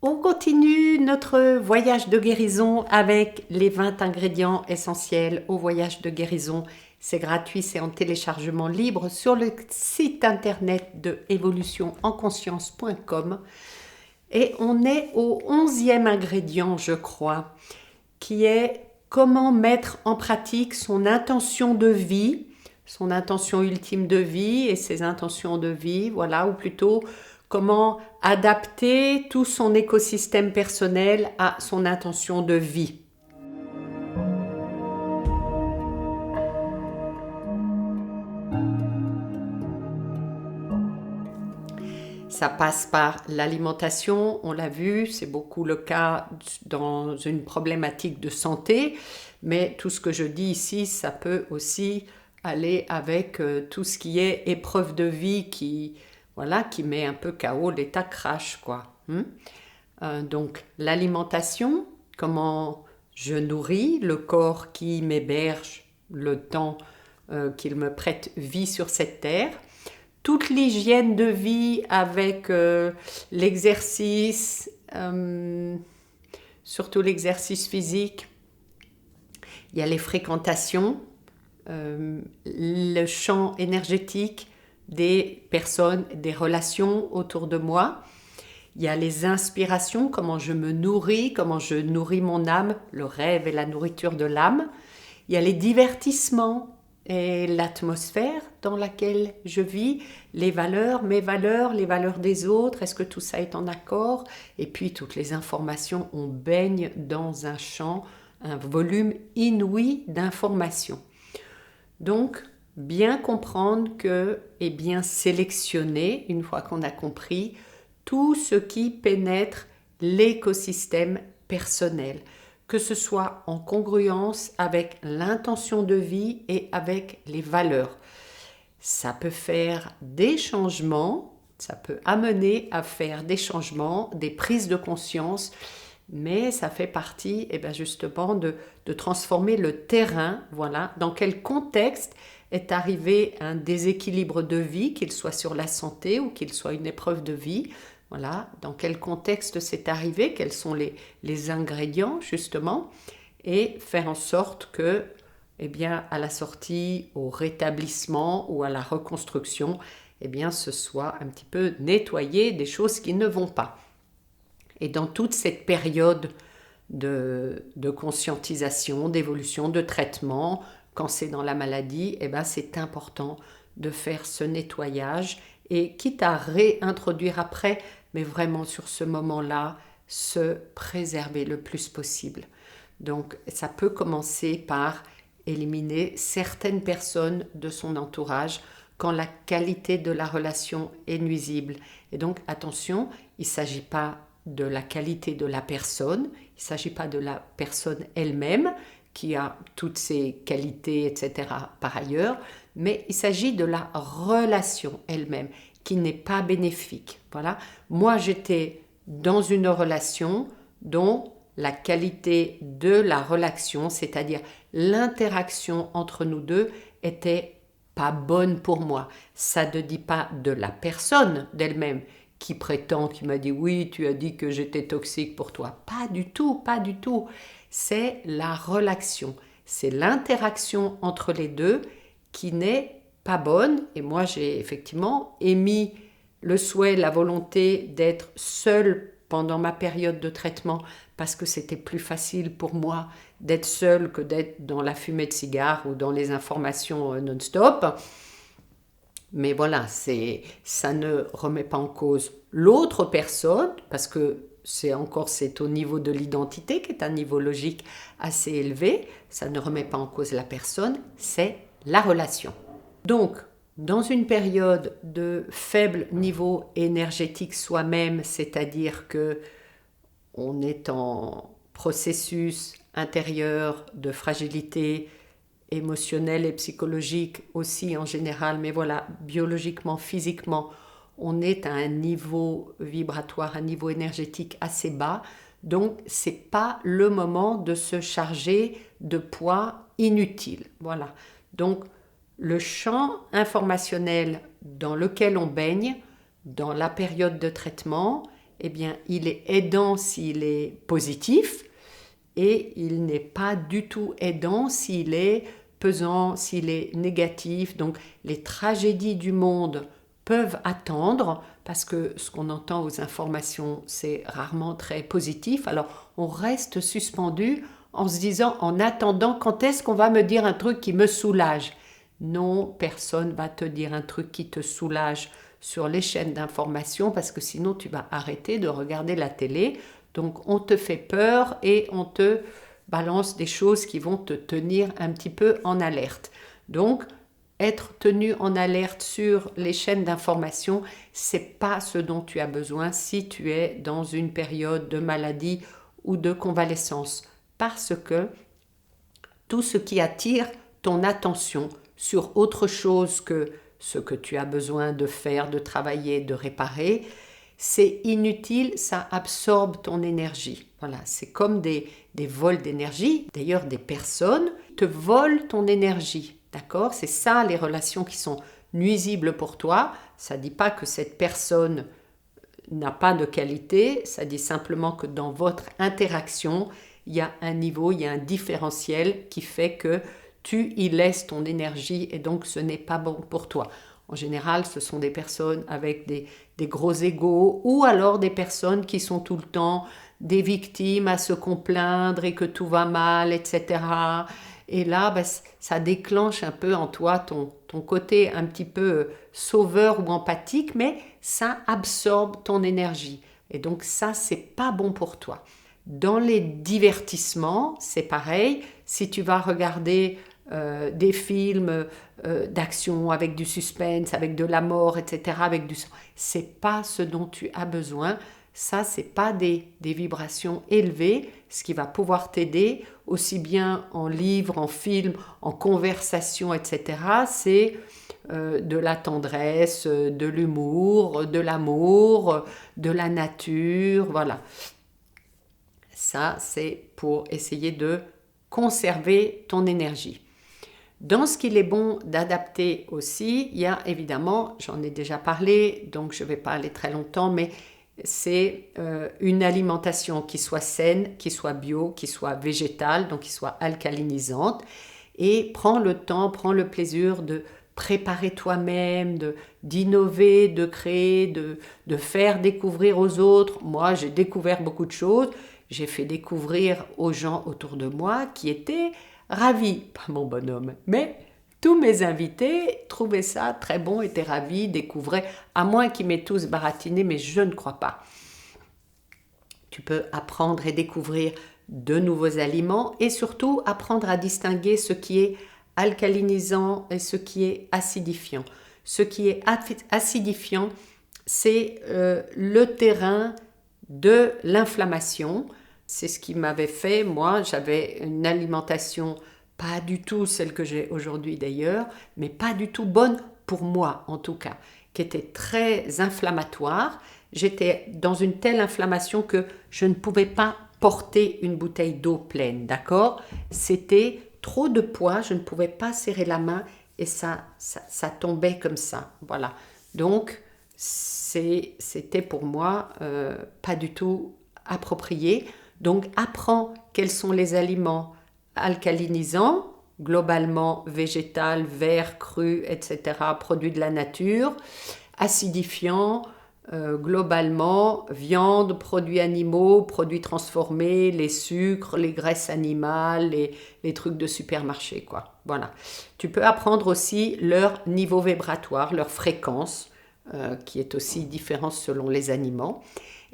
On continue notre voyage de guérison avec les 20 ingrédients essentiels au voyage de guérison. C'est gratuit, c'est en téléchargement libre sur le site internet de évolutionenconscience.com. Et on est au 11e ingrédient, je crois, qui est comment mettre en pratique son intention de vie, son intention ultime de vie et ses intentions de vie, voilà, ou plutôt comment adapter tout son écosystème personnel à son intention de vie. Ça passe par l'alimentation, on l'a vu, c'est beaucoup le cas dans une problématique de santé, mais tout ce que je dis ici, ça peut aussi aller avec tout ce qui est épreuve de vie qui met un peu KO l'état crash, quoi. Donc l'alimentation, comment je nourris le corps qui m'héberge le temps qu'il me prête vie sur cette terre. Toute l'hygiène de vie avec l'exercice, surtout l'exercice physique. Il y a les fréquentations, le champ énergétique des personnes, des relations autour de moi. Il y a les inspirations, comment je me nourris, comment je nourris mon âme, le rêve et la nourriture de l'âme. Il y a les divertissements et l'atmosphère dans laquelle je vis, les valeurs, mes valeurs, les valeurs des autres, est-ce que tout ça est en accord? Et puis toutes les informations, on baigne dans un champ, un volume inouï d'informations. Donc, bien comprendre que, et bien sélectionner, une fois qu'on a compris, tout ce qui pénètre l'écosystème personnel, que ce soit en congruence avec l'intention de vie et avec les valeurs. Ça peut faire des changements, ça peut amener à faire des changements, des prises de conscience, mais ça fait partie justement de transformer le terrain, voilà, dans quel contexte est arrivé un déséquilibre de vie, qu'il soit sur la santé ou qu'il soit une épreuve de vie. Voilà, dans quel contexte c'est arrivé, quels sont les ingrédients justement, et faire en sorte que, à la sortie, au rétablissement ou à la reconstruction, ce soit un petit peu nettoyé des choses qui ne vont pas. Et dans toute cette période de conscientisation, d'évolution, de traitement, quand c'est dans la maladie, c'est important de faire ce nettoyage et quitte à réintroduire après, mais vraiment sur ce moment-là, se préserver le plus possible. Donc ça peut commencer par éliminer certaines personnes de son entourage quand la qualité de la relation est nuisible. Et donc attention, il ne s'agit pas de la qualité de la personne, il ne s'agit pas de la personne elle-même qui a toutes ses qualités, etc. par ailleurs, mais il s'agit de la relation elle-même qui n'est pas bénéfique. Voilà. Moi, j'étais dans une relation dont la qualité de la relation, c'est-à-dire l'interaction entre nous deux, était pas bonne pour moi. Ça ne dit pas de la personne d'elle-même qui prétend, qui m'a dit oui, tu as dit que j'étais toxique pour toi. Pas du tout, pas du tout. C'est la relation, c'est l'interaction entre les deux qui n'est pas bonne. Et moi, j'ai effectivement émis le souhait, la volonté d'être seule pendant ma période de traitement parce que c'était plus facile pour moi d'être seule que d'être dans la fumée de cigare ou dans les informations non-stop. Mais voilà, ça ne remet pas en cause l'autre personne parce que c'est au niveau de l'identité qui est un niveau logique assez élevé. Ça ne remet pas en cause la personne, c'est la relation. Donc, dans une période de faible niveau énergétique soi-même, c'est-à-dire que on est en processus intérieur de fragilité émotionnelle et psychologique aussi en général, mais voilà, biologiquement, physiquement, on est à un niveau vibratoire, un niveau énergétique assez bas, donc c'est pas le moment de se charger de poids inutiles. Voilà. Donc le champ informationnel dans lequel on baigne dans la période de traitement eh bien, il est aidant s'il est positif et il n'est pas du tout aidant s'il est pesant, s'il est négatif. Donc, les tragédies du monde peuvent attendre parce que ce qu'on entend aux informations, c'est rarement très positif. Alors, on reste suspendu en se disant, en attendant, quand est-ce qu'on va me dire un truc qui me soulage? Non, personne va te dire un truc qui te soulage sur les chaînes d'information parce que sinon tu vas arrêter de regarder la télé. Donc on te fait peur et on te balance des choses qui vont te tenir un petit peu en alerte. Donc être tenu en alerte sur les chaînes d'information, c'est pas ce dont tu as besoin si tu es dans une période de maladie ou de convalescence, parce que tout ce qui attire ton attention sur autre chose que ce que tu as besoin de faire, de travailler, de réparer, c'est inutile, ça absorbe ton énergie. Voilà, c'est comme des vols d'énergie. D'ailleurs, des personnes te volent ton énergie. D'accord? C'est ça les relations qui sont nuisibles pour toi. Ça ne dit pas que cette personne n'a pas de qualité, ça dit simplement que dans votre interaction, il y a un niveau, il y a un différentiel qui fait que tu y laisses ton énergie et donc ce n'est pas bon pour toi. En général, ce sont des personnes avec des gros égos ou alors des personnes qui sont tout le temps des victimes à se complaindre et que tout va mal, etc. Et là, ça déclenche un peu en toi ton côté un petit peu sauveur ou empathique, mais ça absorbe ton énergie. Et donc ça, c'est pas bon pour toi. Dans les divertissements, c'est pareil. Si tu vas regarder des films d'action avec du suspense, avec de la mort, etc., avec du sang, c'est pas ce dont tu as besoin. Ça, c'est pas des vibrations élevées, ce qui va pouvoir t'aider aussi bien en livre, en film, en conversation, etc. C'est de la tendresse, de l'humour, de l'amour, de la nature, voilà. Ça, c'est pour essayer de conserver ton énergie. Dans ce qu'il est bon d'adapter aussi, il y a évidemment, j'en ai déjà parlé, donc je ne vais pas aller très longtemps, mais c'est une alimentation qui soit saine, qui soit bio, qui soit végétale, donc qui soit alcalinisante. Et prends le temps, prends le plaisir de préparer toi-même, d'innover, de créer, de faire découvrir aux autres. Moi, j'ai découvert beaucoup de choses. J'ai fait découvrir aux gens autour de moi qui étaient ravis, pas mon bonhomme, mais tous mes invités trouvaient ça très bon, étaient ravis, découvraient, à moins qu'ils m'aient tous baratiné, mais je ne crois pas. Tu peux apprendre et découvrir de nouveaux aliments et surtout apprendre à distinguer ce qui est alcalinisant et ce qui est acidifiant. Ce qui est acidifiant, c'est le terrain de l'inflammation. C'est ce qui m'avait fait, moi, j'avais une alimentation pas du tout celle que j'ai aujourd'hui d'ailleurs, mais pas du tout bonne pour moi en tout cas, qui était très inflammatoire. J'étais dans une telle inflammation que je ne pouvais pas porter une bouteille d'eau pleine, d'accord? C'était trop de poids, je ne pouvais pas serrer la main et ça tombait comme ça, voilà. Donc, c'était pour moi pas du tout approprié. Donc, apprends quels sont les aliments alcalinisants, globalement végétal, vert, cru, etc., produits de la nature, acidifiants, globalement viande, produits animaux, produits transformés, les sucres, les graisses animales, les trucs de supermarché, quoi. Voilà. Tu peux apprendre aussi leur niveau vibratoire, leur fréquence, qui est aussi différente selon les aliments.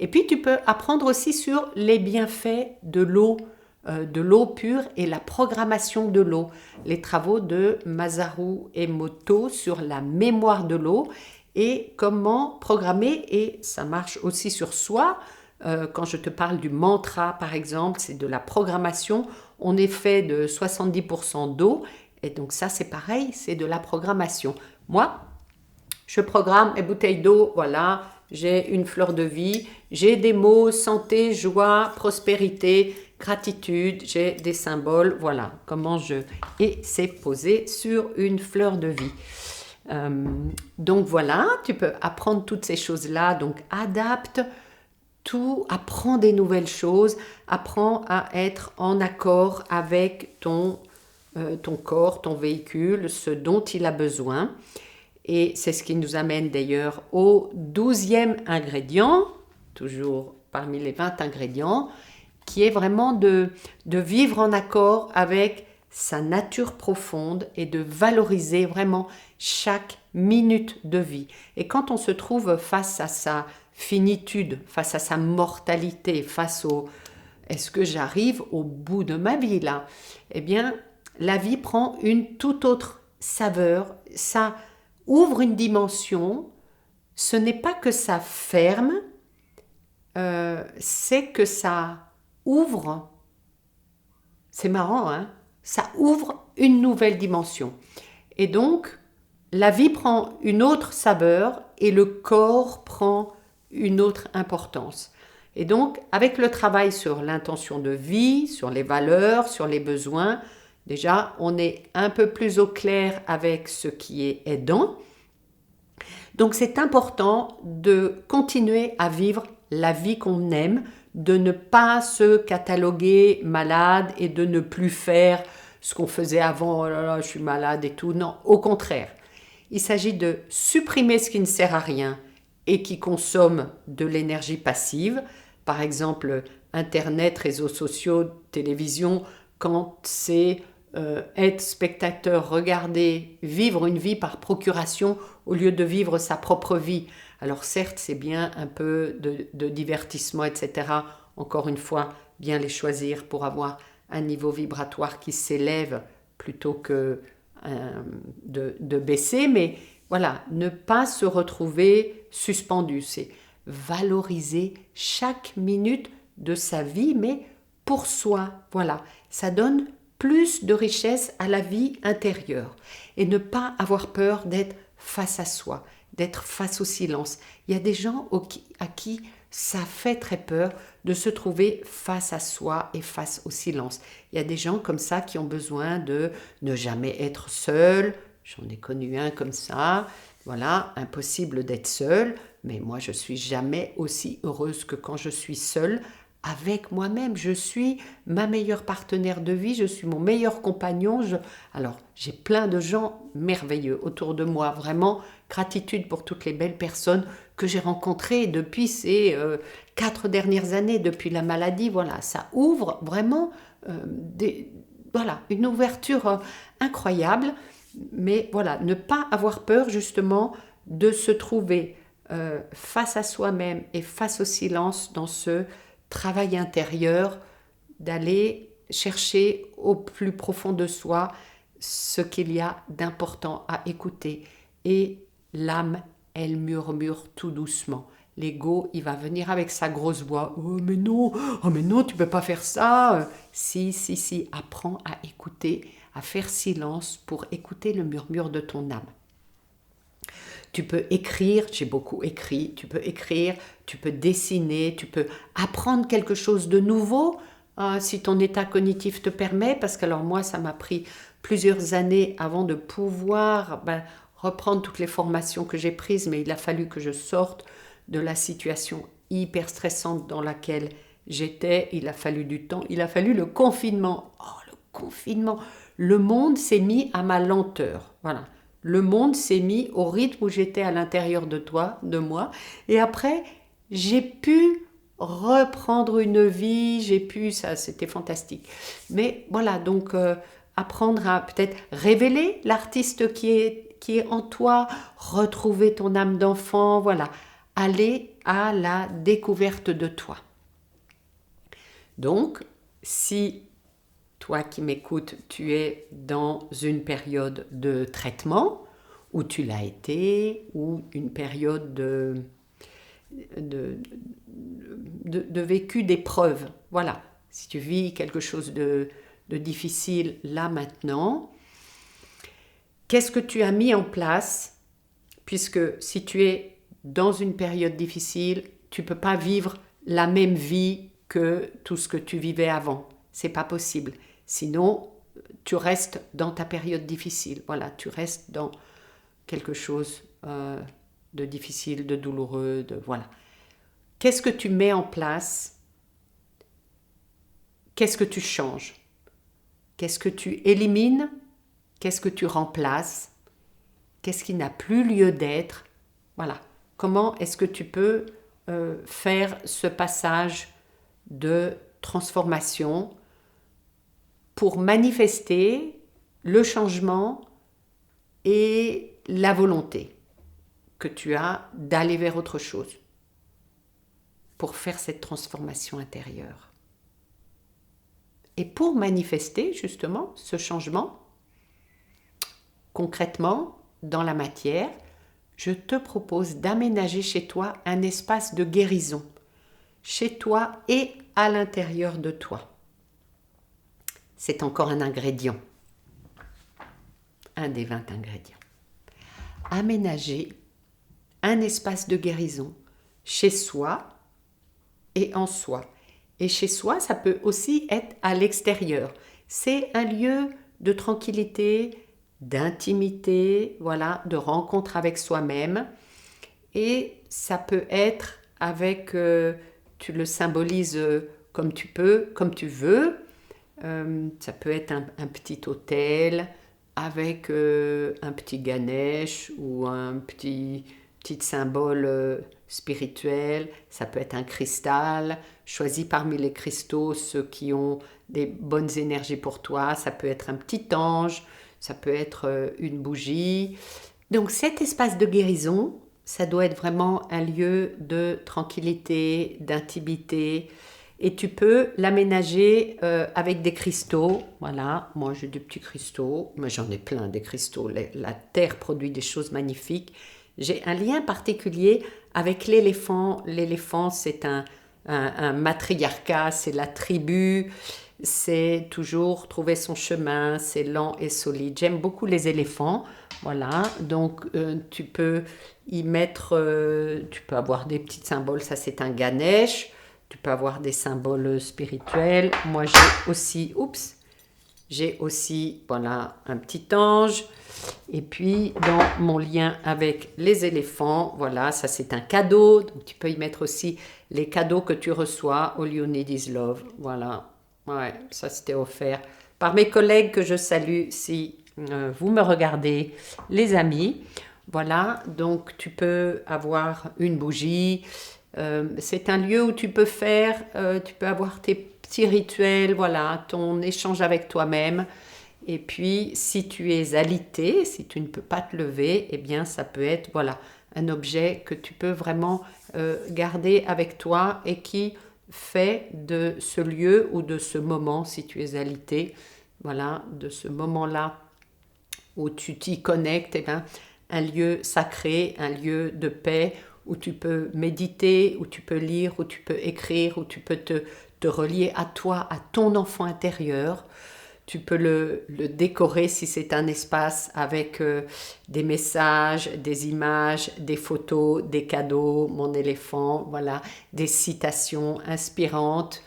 Et puis tu peux apprendre aussi sur les bienfaits de l'eau pure et la programmation de l'eau. Les travaux de Masaru Emoto sur la mémoire de l'eau et comment programmer, et ça marche aussi sur soi. Quand je te parle du mantra, par exemple, c'est de la programmation. On est fait de 70% d'eau, et donc ça, c'est pareil, c'est de la programmation. Moi, je programme mes bouteilles d'eau, voilà, j'ai une fleur de vie, j'ai des mots, santé, joie, prospérité, gratitude, j'ai des symboles, voilà, et c'est posé sur une fleur de vie. Donc voilà, tu peux apprendre toutes ces choses-là, donc adapte apprends des nouvelles choses, apprends à être en accord avec ton corps, ton véhicule, ce dont il a besoin. Et c'est ce qui nous amène d'ailleurs au 12e ingrédient, toujours parmi les 20 ingrédients, qui est vraiment de vivre en accord avec sa nature profonde et de valoriser vraiment chaque minute de vie. Et quand on se trouve face à sa finitude, face à sa mortalité, face au est-ce que j'arrive au bout de ma vie là? Eh bien, la vie prend une toute autre saveur, ça ouvre une dimension, ce n'est pas que ça ferme, c'est que ça ouvre, c'est marrant, hein? Ça ouvre une nouvelle dimension. Et donc, la vie prend une autre saveur et le corps prend une autre importance. Et donc, avec le travail sur l'intention de vie, sur les valeurs, sur les besoins, déjà, on est un peu plus au clair avec ce qui est aidant. Donc, c'est important de continuer à vivre la vie qu'on aime, de ne pas se cataloguer malade et de ne plus faire ce qu'on faisait avant, oh là là, je suis malade et tout. Non, au contraire. Il s'agit de supprimer ce qui ne sert à rien et qui consomme de l'énergie passive. Par exemple, Internet, réseaux sociaux, télévision, quand c'est être spectateur, regarder, vivre une vie par procuration au lieu de vivre sa propre vie. Alors certes, c'est bien un peu de divertissement, etc. Encore une fois, bien les choisir pour avoir un niveau vibratoire qui s'élève plutôt que de baisser. Mais voilà, ne pas se retrouver suspendu. C'est valoriser chaque minute de sa vie, mais pour soi. Voilà, ça donne plus de richesse à la vie intérieure. Et ne pas avoir peur d'être face à soi, d'être face au silence. Il y a des gens à qui ça fait très peur de se trouver face à soi et face au silence. Il y a des gens comme ça qui ont besoin de ne jamais être seul. J'en ai connu un comme ça. Voilà, impossible d'être seul. Mais moi, je suis jamais aussi heureuse que quand je suis seule avec moi-même. Je suis ma meilleure partenaire de vie, je suis mon meilleur compagnon. Alors, j'ai plein de gens merveilleux autour de moi. Vraiment, gratitude pour toutes les belles personnes que j'ai rencontrées depuis ces 4 dernières années, depuis la maladie. Voilà, ça ouvre vraiment une ouverture incroyable. Mais voilà, ne pas avoir peur justement de se trouver face à soi-même et face au silence dans ce travail intérieur, d'aller chercher au plus profond de soi ce qu'il y a d'important à écouter. Et l'âme, elle murmure tout doucement. L'ego, il va venir avec sa grosse voix. Oh mais non, tu peux pas faire ça. Si, apprends à écouter, à faire silence pour écouter le murmure de ton âme. Tu peux écrire, j'ai beaucoup écrit, tu peux écrire, tu peux dessiner, tu peux apprendre quelque chose de nouveau si ton état cognitif te permet, parce que alors moi ça m'a pris plusieurs années avant de pouvoir reprendre toutes les formations que j'ai prises, mais il a fallu que je sorte de la situation hyper stressante dans laquelle j'étais, il a fallu du temps, il a fallu le confinement. Oh le confinement, le monde s'est mis à ma lenteur, voilà. Le monde s'est mis au rythme où j'étais à l'intérieur de moi. Et après, j'ai pu reprendre une vie, ça c'était fantastique. Mais voilà, donc apprendre à peut-être révéler l'artiste qui est en toi, retrouver ton âme d'enfant, voilà. Aller à la découverte de toi. Donc, si toi qui m'écoutes, tu es dans une période de traitement, ou tu l'as été, ou une période de vécu d'épreuve. Voilà, si tu vis quelque chose de difficile là maintenant, qu'est-ce que tu as mis en place? Puisque si tu es dans une période difficile, tu ne peux pas vivre la même vie que tout ce que tu vivais avant. C'est pas possible. Sinon, tu restes dans ta période difficile. Voilà, tu restes dans quelque chose de difficile, de douloureux, voilà. Qu'est-ce que tu mets en place? Qu'est-ce que tu changes? Qu'est-ce que tu élimines? Qu'est-ce que tu remplaces? Qu'est-ce qui n'a plus lieu d'être? Voilà. Comment est-ce que tu peux faire ce passage de transformation pour manifester le changement et la volonté que tu as d'aller vers autre chose pour faire cette transformation intérieure. Et pour manifester justement ce changement, concrètement, dans la matière, je te propose d'aménager chez toi un espace de guérison, chez toi et à l'intérieur de toi. C'est encore un ingrédient, un des 20 ingrédients. Aménager un espace de guérison chez soi et en soi. Et chez soi, ça peut aussi être à l'extérieur. C'est un lieu de tranquillité, d'intimité, voilà, de rencontre avec soi-même. Et ça peut être avec, tu le symbolises comme tu peux, comme tu veux. Ça peut être un petit hôtel avec un petit Ganesh ou un petit symbole spirituel. Ça peut être un cristal. Choisis parmi les cristaux ceux qui ont des bonnes énergies pour toi. Ça peut être un petit ange. Ça peut être une bougie. Donc cet espace de guérison, ça doit être vraiment un lieu de tranquillité, d'intimité. Et tu peux l'aménager avec des cristaux. Voilà, moi j'ai des petits cristaux. Mais j'en ai plein des cristaux. La Terre produit des choses magnifiques. J'ai un lien particulier avec l'éléphant. L'éléphant, c'est un matriarcat, c'est la tribu. C'est toujours trouver son chemin, c'est lent et solide. J'aime beaucoup les éléphants, voilà. Donc tu peux y mettre, tu peux avoir des petits symboles. Ça c'est un Ganesh. Tu peux avoir des symboles spirituels. Moi j'ai aussi, voilà, un petit ange. Et puis dans mon lien avec les éléphants, voilà, ça c'est un cadeau. Donc tu peux y mettre aussi les cadeaux que tu reçois. All you need is love, voilà. Ouais, ça c'était offert par mes collègues que je salue si vous me regardez, les amis. Voilà, donc tu peux avoir une bougie. C'est un lieu où tu peux tu peux avoir tes petits rituels, voilà, ton échange avec toi-même. Et puis, si tu es alité, si tu ne peux pas te lever, eh bien, ça peut être, voilà, un objet que tu peux vraiment garder avec toi et qui fait de ce lieu ou de ce moment, si tu es alité, voilà, de ce moment-là où tu t'y connectes, eh bien, un lieu sacré, un lieu de paix où tu peux méditer, où tu peux lire, où tu peux écrire, où tu peux te relier à toi, à ton enfant intérieur. Tu peux le décorer si c'est un espace avec des messages, des images, des photos, des cadeaux, mon éléphant, voilà, des citations inspirantes,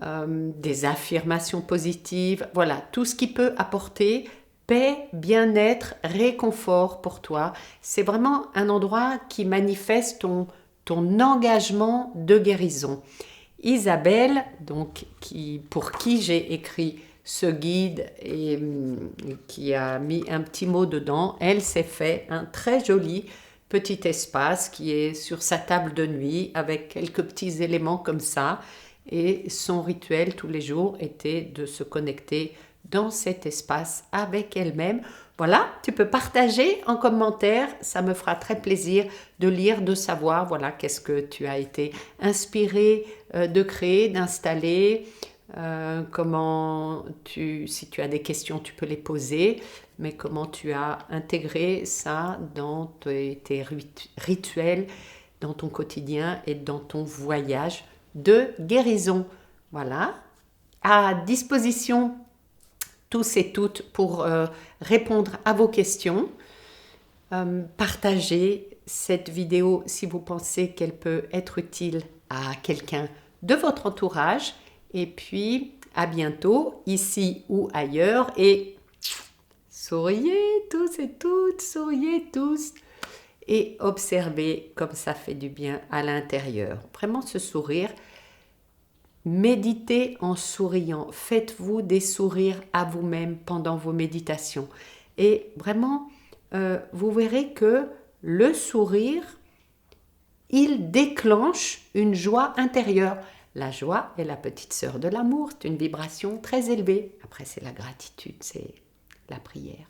des affirmations positives, voilà, tout ce qui peut apporter paix, bien-être, réconfort pour toi. C'est vraiment un endroit qui manifeste ton engagement de guérison. Isabelle, donc, pour qui j'ai écrit ce guide et qui a mis un petit mot dedans, elle s'est fait un très joli petit espace qui est sur sa table de nuit avec quelques petits éléments comme ça. Et son rituel tous les jours était de se connecter dans cet espace avec elle-même. Voilà, tu peux partager en commentaire, ça me fera très plaisir de lire, de savoir, voilà, qu'est-ce que tu as été inspiré de créer, d'installer, si tu as des questions, tu peux les poser, mais comment tu as intégré ça dans tes rituels, dans ton quotidien et dans ton voyage de guérison. Voilà, à disposition tous et toutes pour répondre à vos questions. Partagez cette vidéo si vous pensez qu'elle peut être utile à quelqu'un de votre entourage. Et puis, à bientôt, ici ou ailleurs. Et souriez tous et toutes, souriez tous. et observez comme ça fait du bien à l'intérieur. Vraiment ce sourire. Méditez en souriant. Faites-vous des sourires à vous-même pendant vos méditations. Et vraiment, vous verrez que le sourire, il déclenche une joie intérieure. La joie est la petite sœur de l'amour, c'est une vibration très élevée. Après, c'est la gratitude, c'est la prière.